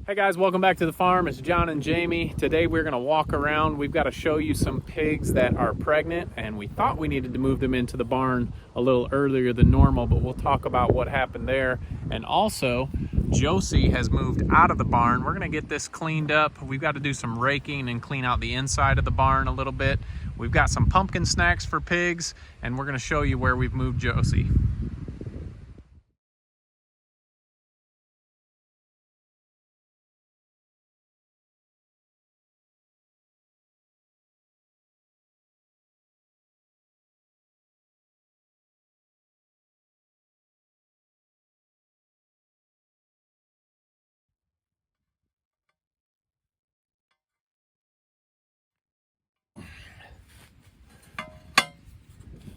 Hey guys, welcome back to the farm. It's John and Jamie. Today we're going to walk around. We've got to show you some pigs that are pregnant, and we thought we needed to move them into the barn a little earlier than normal, but we'll talk about what happened there. And also, Josie has moved out of the barn. We're going to get this cleaned up. We've got to do some raking and clean out the inside of the barn a little bit. We've got some pumpkin snacks for pigs, and we're going to show you where we've moved Josie.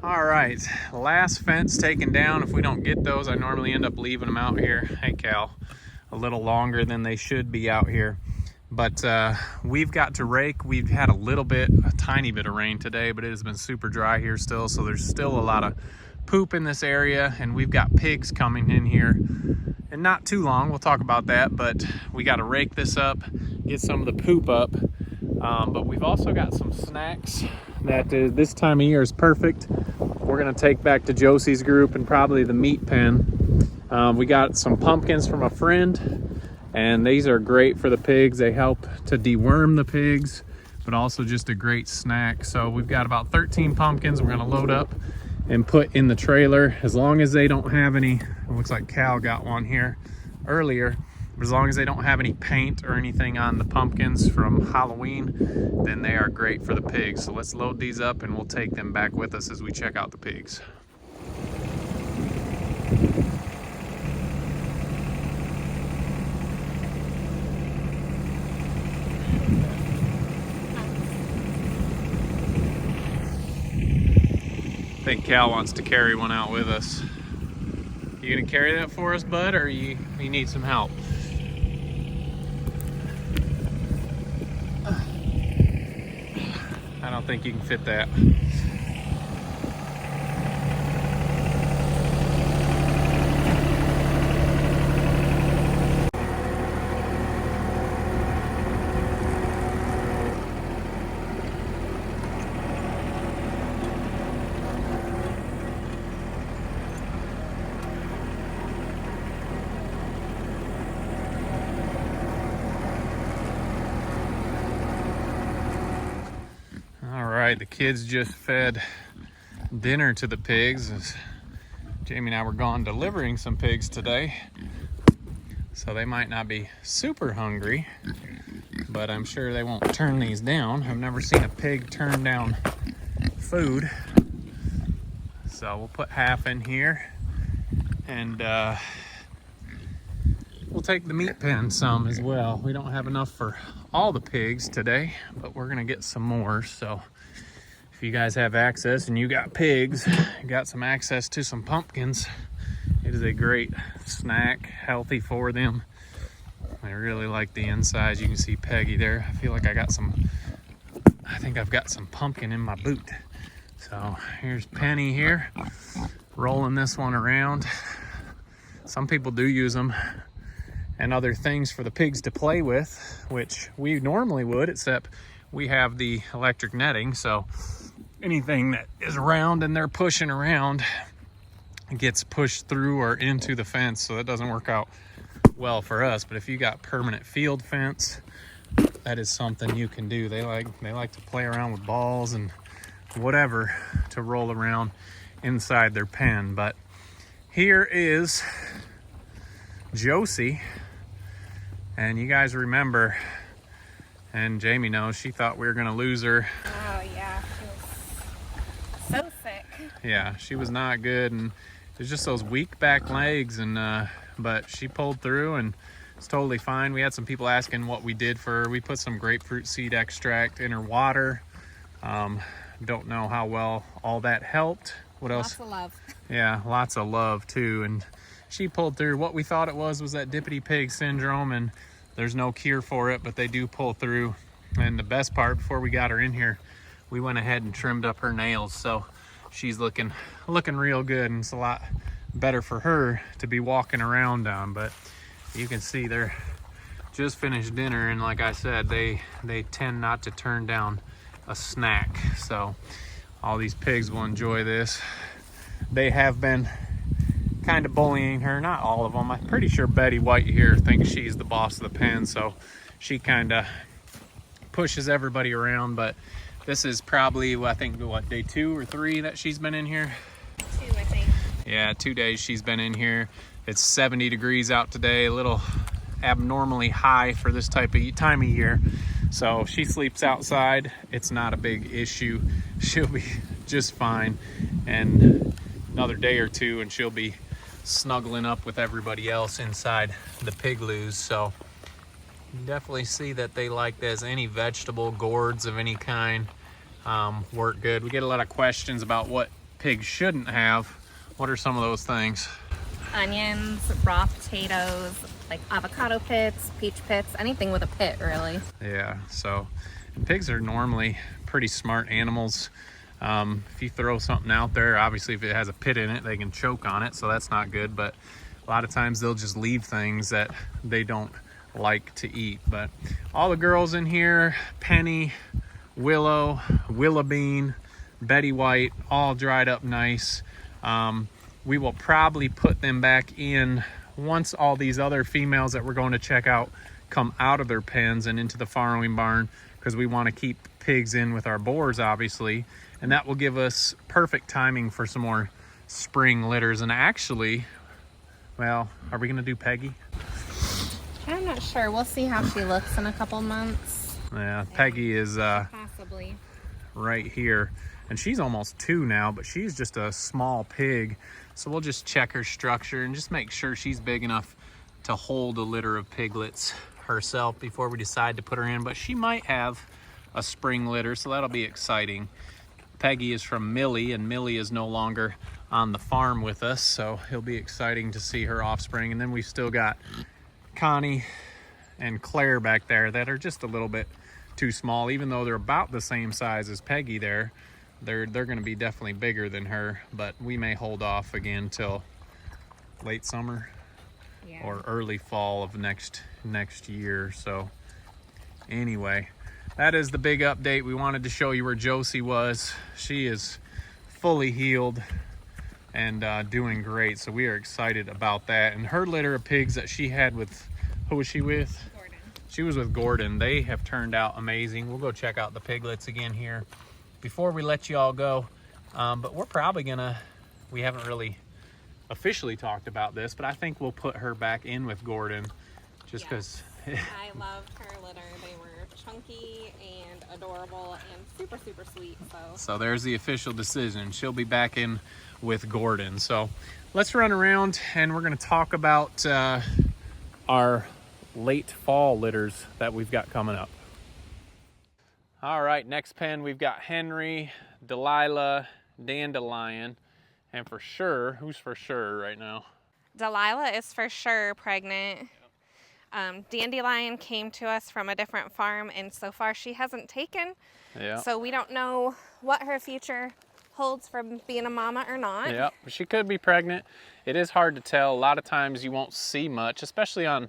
All right, last fence taken down. If we don't get those, I normally end up leaving them out here. Hey Cal, a little longer than they should be out here. But we've got to rake. We've had a tiny bit of rain today, but it has been super dry here still. So there's still a lot of poop in this area, and we've got pigs coming in here. And not too long, we'll talk about that, but we got to rake this up, get some of the poop up. But we've also got some snacks that this time of year is perfect. We're gonna take back to Josie's group and probably the meat pen. We got some pumpkins from a friend, and these are great for the pigs. They help to deworm the pigs, but also just a great snack. So we've got about 13 pumpkins we're gonna load up and put in the trailer. As long as they don't have any, it looks like Cal got one here earlier, as long as they don't have any paint or anything on the pumpkins from Halloween, then they are great for the pigs. So let's load these up and we'll take them back with us as we check out the pigs. I think Cal wants to carry one out with us. You gonna carry that for us, bud, or you need some help? I don't think you can fit that. The kids just fed dinner to the pigs. Jamie and I were gone delivering some pigs today, so they might not be super hungry, but I'm sure they won't turn these down. I've never seen a pig turn down food. So we'll put half in here, and we'll take the meat pen some as well. We don't have enough for all the pigs today, but we're gonna get some more. So if you guys have access and you got pigs, you got some access to some pumpkins, it is a great snack, healthy for them. I really like the insides. You can see Peggy there. I feel like I think I've got some pumpkin in my boot. So here's Penny here, rolling this one around. Some people do use them and other things for the pigs to play with, which we normally would, except we have the electric netting, so anything that is round and they're pushing around gets pushed through or into the fence, so that doesn't work out well for us. But if you got permanent field fence, that is something you can do. They like to play around with balls and whatever to roll around inside their pen. But here is Josie, and you guys remember, and Jamie knows, she thought we were gonna lose her. Oh yeah, she was so sick. Yeah, she was not good, and there's just those weak back legs, and but she pulled through and it's totally fine. We had some people asking what we did for her. We put some grapefruit seed extract in her water. Don't know how well all that helped. What else? Lots of love. Yeah, lots of love too, and she pulled through. What we thought it was that dippity pig syndrome, and there's no cure for it, but they do pull through. And the best part, before we got her in here, we went ahead and trimmed up her nails, so she's looking real good, and it's a lot better for her to be walking around on. But you can see they're just finished dinner, and like I said, they tend not to turn down a snack. So all these pigs will enjoy this. They have been kind of bullying her, not all of them. I'm pretty sure Betty White here thinks she's the boss of the pen, so she kind of pushes everybody around. But this is probably, I think, what, day 2 or 3 that she's been in here? 2, I think. Yeah, 2 days she's been in here. It's 70 degrees out today, a little abnormally high for this time of year. So she sleeps outside. It's not a big issue. She'll be just fine. And another day or 2 and she'll be snuggling up with everybody else inside the pigloos. So you definitely see that they like this. Any vegetable, gourds of any kind work good. We get a lot of questions about what pigs shouldn't have. What are some of those things? Onions, raw potatoes, like avocado pits, peach pits, anything with a pit, really. Yeah, so pigs are normally pretty smart animals. If you throw something out there, obviously if it has a pit in it, they can choke on it, so that's not good. But a lot of times they'll just leave things that they don't like to eat. But all the girls in here, Penny, Willow, Bean, Betty White, all dried up nice. We will probably put them back in once all these other females that we're going to check out come out of their pens and into the farrowing barn, because we want to keep pigs in with our boars, obviously, and that will give us perfect timing for some more spring litters. And actually, well, are we going to do Peggy? I'm not sure. We'll see how she looks in a couple months. Yeah, Peggy is Possibly. right here, and she's almost 2 now, but she's just a small pig. So we'll just check her structure and just make sure she's big enough to hold a litter of piglets herself before we decide to put her in. But she might have a spring litter, so that'll be exciting. Peggy is from Millie, and Millie is no longer on the farm with us, so it'll be exciting to see her offspring. And then we've still got Connie and Claire back there that are just a little bit too small, even though they're about the same size as Peggy there. They're going to be definitely bigger than her, but we may hold off again till late summer or early fall of next year. So anyway, that is the big update. We wanted to show you where Josie was. She is fully healed and doing great, so we are excited about that. And her litter of pigs that she had with, who was she with? Gordon. She was with Gordon. They have turned out amazing. We'll go check out the piglets again here before we let you all go. But we're probably gonna, we haven't really officially talked about this, but I think we'll put her back in with Gordon just because I loved her litter. They were chunky and adorable and super, super sweet. So there's the official decision. She'll be back in with Gordon. So let's run around and we're gonna talk about our late fall litters that we've got coming up. All right, next pen we've got Henry, Delilah, Dandelion, and for sure, who's for sure right now? Delilah is for sure pregnant. Dandelion came to us from a different farm, and so far she hasn't taken. Yeah. So we don't know what her future holds from being a mama or not. Yeah, she could be pregnant. It is hard to tell. A lot of times you won't see much, especially on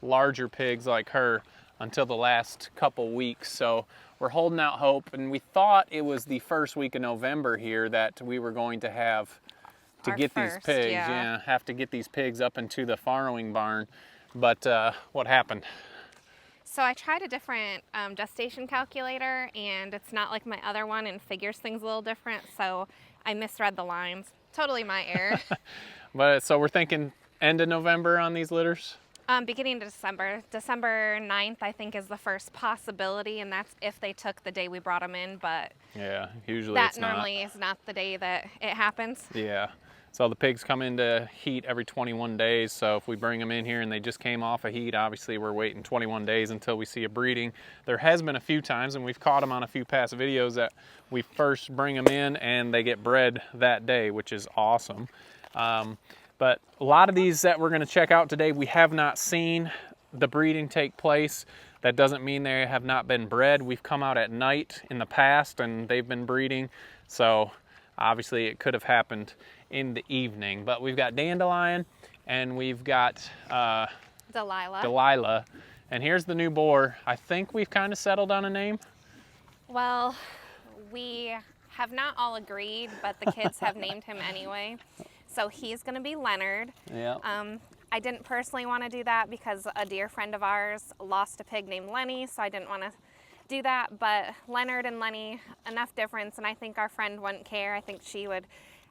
larger pigs like her, until the last couple weeks. So we're holding out hope, and we thought it was the first week of November here that we were going to have to get these pigs. Yeah, have to get these pigs up into the farrowing barn. But what happened? So I tried a different gestation calculator, and it's not like my other one and figures things a little different, so I misread the lines. Totally my error. But so we're thinking end of November on these litters? Beginning of December. December 9th, I think, is the first possibility, and that's if they took the day we brought them in, but yeah, usually that it's not. normally is not the day that it happens. Yeah. So the pigs come into heat every 21 days. So if we bring them in here and they just came off a heat, obviously we're waiting 21 days until we see a breeding. There has been a few times, and we've caught them on a few past videos, that we first bring them in and they get bred that day, which is awesome. But a lot of these that we're going to check out today, we have not seen the breeding take place. That doesn't mean they have not been bred. We've come out at night in the past and they've been breeding. So obviously it could have happened in the evening. But we've got Dandelion and we've got Delilah. Delilah. And here's the new boar. I think we've kind of settled on a name. Well, we have not all agreed, but the kids have named him anyway. So he's going to be Leonard. Yeah. I didn't personally want to do that because a dear friend of ours lost a pig named Lenny, so I didn't want to do that. But Leonard and Lenny, enough difference, and I think our friend wouldn't care. I think she would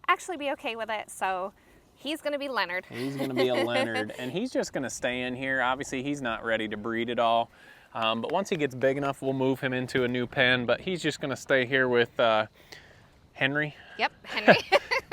actually be okay with it. So he's going to be Leonard. He's going to be a Leonard, and he's just going to stay in here. Obviously, he's not ready to breed at all. But once he gets big enough, we'll move him into a new pen. But he's just going to stay here with Henry. Yep, Henry.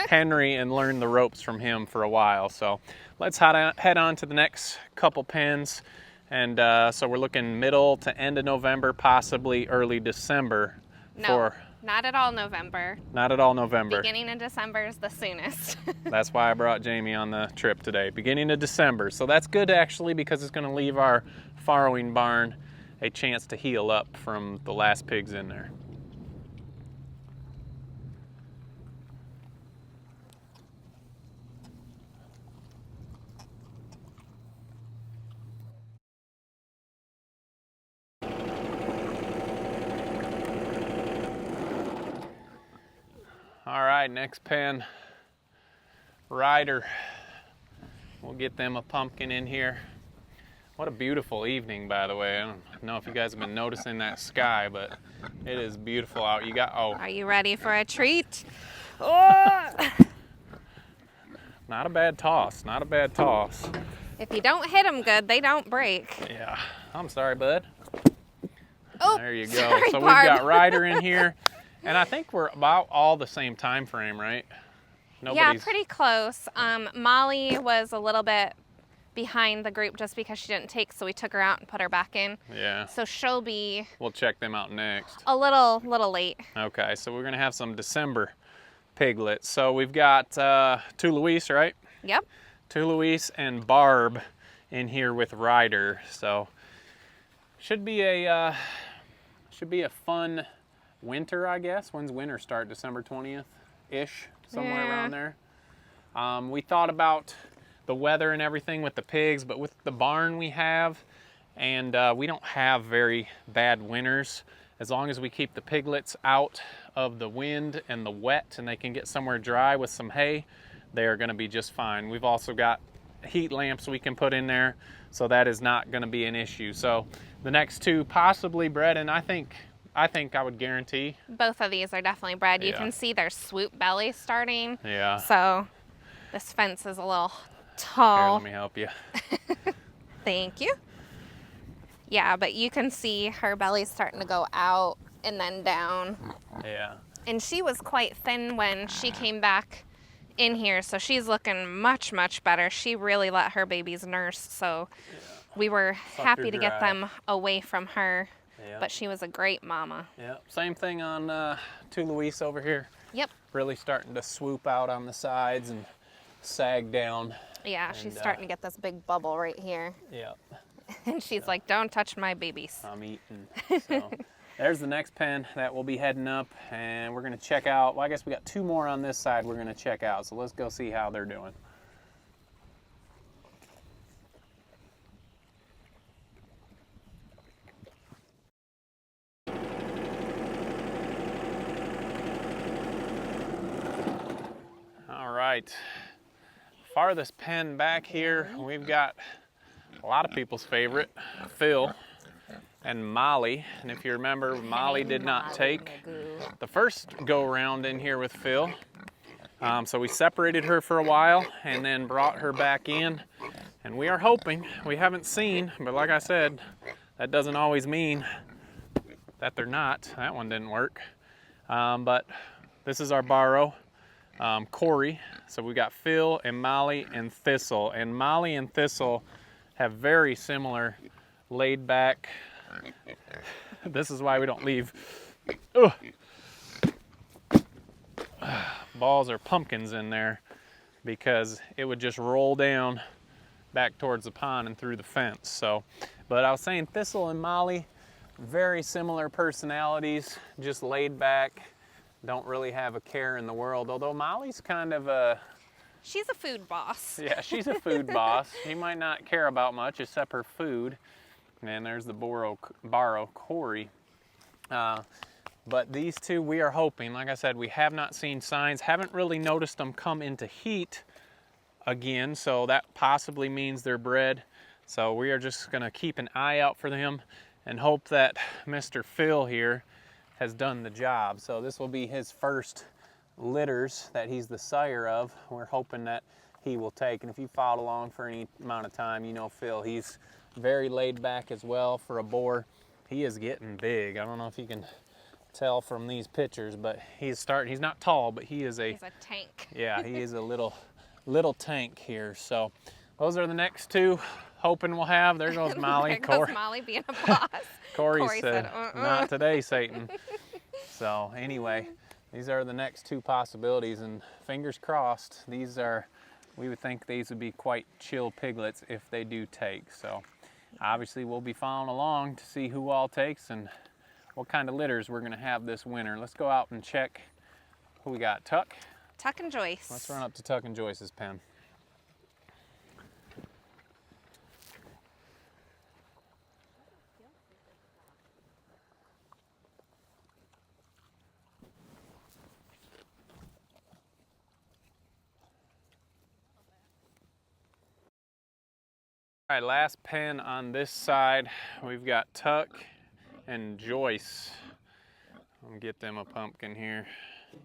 Henry, and learn the ropes from him for a while. So let's head on to the next couple pens. And so we're looking middle to end of November, possibly early December. No, not at all November. Not at all November. Beginning of December is the soonest. That's why I brought Jamie on the trip today. Beginning of December. So that's good actually, because it's going to leave our farrowing barn a chance to heal up from the last pigs in there. All right, next pen, Ryder. We'll get them a pumpkin in here. What a beautiful evening, by the way. I don't know if you guys have been noticing that sky, but it is beautiful out. Are you ready for a treat? Oh! Not a bad toss, not a bad toss. If you don't hit them good, they don't break. Yeah, I'm sorry, bud. Oh, there you go. Sorry, so Barb. We've got Ryder in here, and I think we're about all the same time frame, right? Yeah, pretty close. Molly was a little bit behind the group just because she didn't take, so we took her out and put her back in. Yeah. So she'll be... We'll check them out next. A little late. Okay, so we're gonna have some December piglets. So we've got two Luis, right? Yep. Two Luis and Barb in here with Ryder. So should be a fun winter, I guess. When's winter start? December 20th-ish, somewhere around there. We thought about the weather and everything with the pigs, but with the barn we have, and we don't have very bad winters. As long as we keep the piglets out of the wind and the wet and they can get somewhere dry with some hay, they are going to be just fine. We've also got heat lamps we can put in there, so that is not going to be an issue. So the next two possibly bred, and I think I would guarantee both of these are definitely bred. You Yeah. can see their swoop belly starting. Yeah. So this fence is a little Here, tall. let me help you. Thank you. Yeah, but you can see her belly's starting to go out and then down. Yeah. And she was quite thin when she came back in here, so she's looking much, much better. She really let her babies nurse, so we were happy to get dry. them away from her. Yeah. But she was a great mama. Yeah. Same thing on two Luis over here. Yep. Really starting to swoop out on the sides and sag down. Yeah, she's And, starting to get this big bubble right here. Yeah. And she's like, don't touch my babies. I'm eating. So there's the next pen that we'll be heading up, and we're gonna check out. Well, I guess we got two more on this side we're gonna check out. So let's go see how they're doing. All right. Farthest pen back here, we've got a lot of people's favorite, Phil and Molly. And if you remember, Molly did not take the first go around in here with Phil. So we separated her for a while and then brought her back in. And we are hoping, we haven't seen, but like I said, that doesn't always mean that they're not. That one didn't work. But this is our borrow, Corey. So we got Phil and Molly and Thistle. And Molly and Thistle have very similar laid back. This is why we don't leave balls or pumpkins in there, because it would just roll down back towards the pond and through the fence. So, but I was saying Thistle and Molly, very similar personalities, just laid back, don't really have a care in the world. Although Molly's kind of a... She's a food boss. Yeah, she's a food boss. She might not care about much except her food. And there's the Barrow Corey. But these two, we are hoping, like I said, we have not seen signs, haven't really noticed them come into heat again, so that possibly means they're bred. So we are just gonna keep an eye out for them and hope that Mr. Phil here has done the job. So this will be his first litters that he's the sire of. We're hoping that he will take, and if you followed along for any amount of time, you know Phil, he's very laid back as well for a boar. He is getting big. I don't know if you can tell from these pictures, but he's not tall, but he's a tank. Yeah, he is a little tank here. So those are the next two. Hoping we'll have. There goes Molly. There goes Molly being a boss. Corey said, not today, Satan. So anyway, these are the next two possibilities, and fingers crossed, these are, we would think these would be quite chill piglets if they do take. So obviously we'll be following along to see who all takes and what kind of litters we're gonna have this winter. Let's go out and check who we got. Tuck and Joyce. Let's run up to Tuck and Joyce's pen. All right, last pen on this side. We've got Tuck and Joyce. I'm gonna get them a pumpkin here.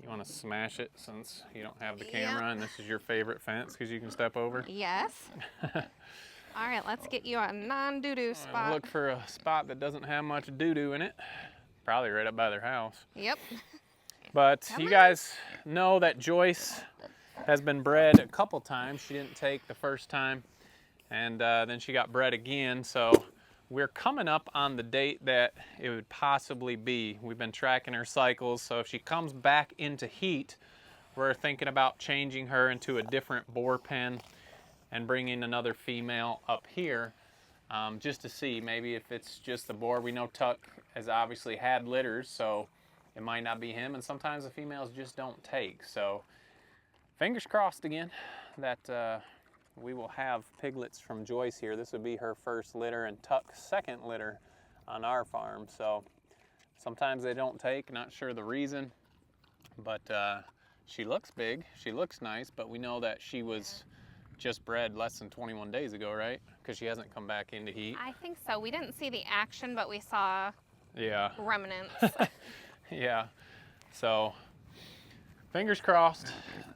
You want to smash it since you don't have the camera and this is your favorite fence because you can step over? Yes. All right, let's get you a non-doo-doo spot. Look for a spot that doesn't have much doo-doo in it. Probably right up by their house. Yep. But you guys know that Joyce has been bred a couple times. She didn't take the first time. And then she got bred again, so we're coming up on the date that it would possibly be. We've been tracking her cycles, so if she comes back into heat, we're thinking about changing her into a different boar pen and bringing another female up here just to see maybe if it's just the boar. We know Tuck has obviously had litters, so it might not be him, and sometimes the females just don't take. So fingers crossed again that we will have piglets from Joyce here. This would be her first litter and Tuck's second litter on our farm. So sometimes they don't take, not sure the reason, but she looks big, she looks nice, but we know that she was just bred less than 21 days ago, right? Because she hasn't come back into heat. I think so. We didn't see the action, but we saw remnants. Yeah, so fingers crossed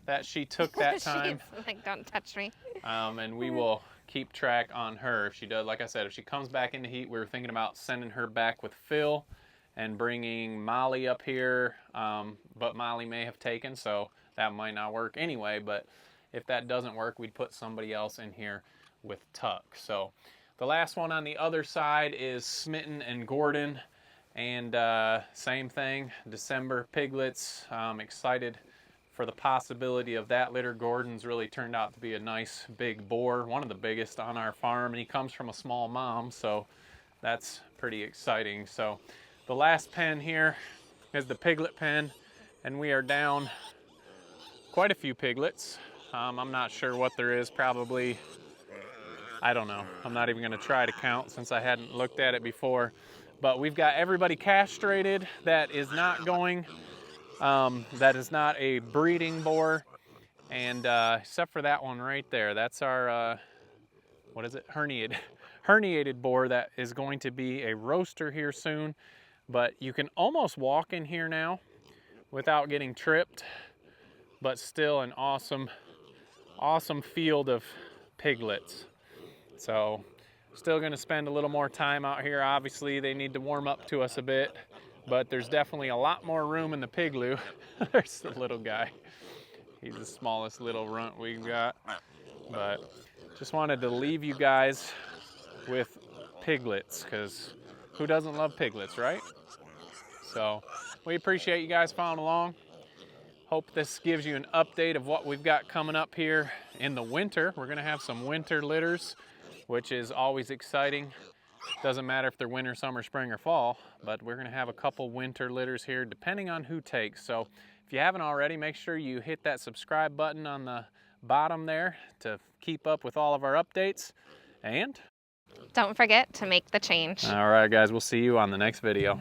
that she took that time. She's like, don't touch me. And we will keep track on her. If she does, like I said, if she comes back into heat, we were thinking about sending her back with Phil and bringing Molly up here, but Molly may have taken, so that might not work anyway. But if that doesn't work, we'd put somebody else in here with Tuck. So the last one on the other side is Smitten and Gordon, and same thing, December piglets. Excited for the possibility of that litter. Gordon's really turned out to be a nice big boar, one of the biggest on our farm, and he comes from a small mom, so that's pretty exciting. So the last pen here is the piglet pen, and we are down quite a few piglets. I'm not sure what there is, probably, I don't know. I'm not even gonna try to count since I hadn't looked at it before, but we've got everybody castrated that is not going, that is not a breeding boar, and except for that one right there. That's our, what is it, herniated boar that is going to be a roaster here soon, but you can almost walk in here now without getting tripped, but still an awesome field of piglets. So still going to spend a little more time out here. Obviously they need to warm up to us a bit, but there's definitely a lot more room in the pigloo. There's the little guy. He's the smallest little runt we've got. But just wanted to leave you guys with piglets, because who doesn't love piglets, right? So we appreciate you guys following along. Hope this gives you an update of what we've got coming up here in the winter. We're going to have some winter litters, which is always exciting. Doesn't matter if they're winter, summer, spring, or fall, but we're going to have a couple winter litters here depending on who takes. So if you haven't already, make sure you hit that subscribe button on the bottom there to keep up with all of our updates. And Don't forget to make the change. All right, guys, we'll see you on the next video.